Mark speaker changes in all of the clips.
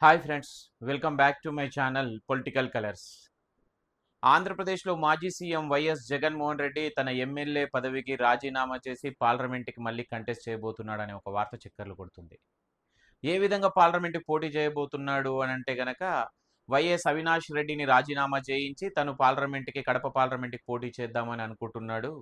Speaker 1: Hi friends, welcome back to my channel political colours. ఆంధ్రప్రదేశ్లో మాజీ CM YS Jaganmohan Reddy తన MLA పదవికి రాజీనామా చేసి పార్లమెంట్కి మళ్ళీ కంటెస్ట్ చేయబోతున్నాడనే ఒక వార్త చక్కర్లు కొడుతుంది. ఏ విధంగా పార్లమెంట్కి పోటీ చేయబోతున్నాడు అని అంటే గనక వైఎస్ అవినాష్ రెడ్డిని రాజీనామా చేయించి తను కడప పార్లమెంట్కి పోటీ చేద్దామని అనుకుంటున్నాడు.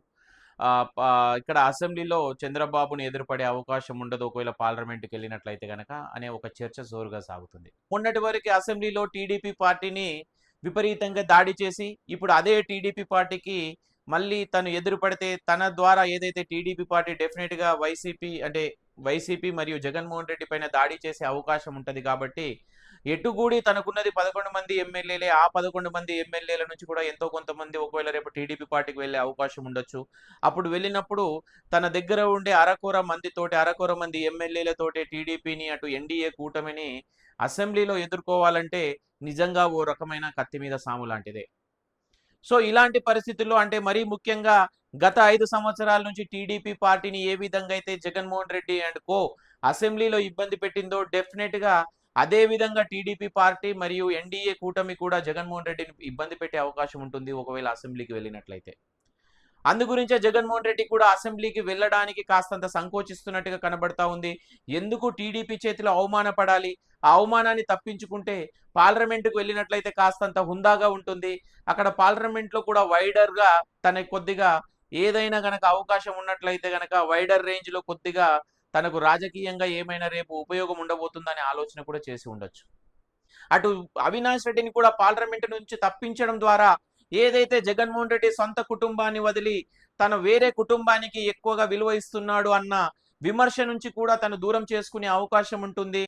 Speaker 1: ఇక్కడ అసెంబ్లీలో చంద్రబాబుని ఎదురుపడే అవకాశం ఉండదు ఒకవేళ పార్లమెంట్కి వెళ్ళినట్లయితే గనక అనే ఒక చర్చ జోరుగా సాగుతుంది. మొన్నటి వరకు అసెంబ్లీలో టీడీపీ పార్టీని విపరీతంగా దాడి చేసి ఇప్పుడు అదే టీడీపీ పార్టీకి మళ్ళీ తను ఎదురుపడితే తన ద్వారా ఏదైతే టీడీపీ పార్టీ డెఫినెట్గా వైసీపీ మరియు జగన్మోహన్ రెడ్డి పైన దాడి చేసే అవకాశం ఉంటుంది. కాబట్టి ఎటుగూడి తనకున్నది 11 మంది ఎమ్మెల్యేలే. ఆ 11 మంది ఎమ్మెల్యేల నుంచి కూడా ఎంతో కొంతమంది ఒకవేళ రేపు టీడీపీ పార్టీకి వెళ్ళే అవకాశం ఉండొచ్చు. అప్పుడు వెళ్ళినప్పుడు తన దగ్గర ఉండే అరకొర మంది ఎమ్మెల్యేలతోటి టీడీపీని అటు ఎన్డీఏ కూటమిని అసెంబ్లీలో ఎదుర్కోవాలంటే నిజంగా ఓ రకమైన కత్తి మీద సాము లాంటిదే. సో ఇలాంటి పరిస్థితుల్లో అంటే మరీ ముఖ్యంగా గత 5 సంవత్సరాల నుంచి టీడీపీ పార్టీని ఏ విధంగా అయితే జగన్మోహన్ రెడ్డి అండ్ కో అసెంబ్లీలో ఇబ్బంది పెట్టిందో డెఫినెట్గా అదే విధంగా టీడీపీ పార్టీ మరియు ఎన్డీఏ కూటమి కూడా జగన్మోహన్ రెడ్డిని ఇబ్బంది పెట్టే అవకాశం ఉంటుంది ఒకవేళ అసెంబ్లీకి వెళ్ళినట్లయితే. అందుగురించే జగన్మోహన్ రెడ్డి కూడా అసెంబ్లీకి వెళ్ళడానికి కాస్తంత సంకోచిస్తున్నట్టుగా కనబడతా ఉంది. ఎందుకు టీడీపీ చేతిలో అవమానపడాలి? ఆ అవమానాన్ని తప్పించుకుంటే పార్లమెంటుకు వెళ్ళినట్లయితే కాస్తంత హుందాగా ఉంటుంది. అక్కడ పార్లమెంట్లో కూడా వైడర్గా తనకి కొద్దిగా ఏదైనా గనక అవకాశం ఉన్నట్లయితే గనక వైడర్ రేంజ్లో కొద్దిగా తనకు రాజకీయంగా ఏమైనా రేపు ఉపయోగం ఉండబోతుందనే ఆలోచన కూడా చేసి ఉండొచ్చు. అటు అవినాష్ రెడ్డిని కూడా పార్లమెంటు నుంచి తప్పించడం ద్వారా ఏదైతే జగన్మోహన్ రెడ్డి సొంత కుటుంబాన్ని వదిలి తను వేరే కుటుంబానికి ఎక్కువగా విలువ ఇస్తున్నాడు అన్న విమర్శ నుంచి కూడా తను దూరం చేసుకునే అవకాశం ఉంటుంది.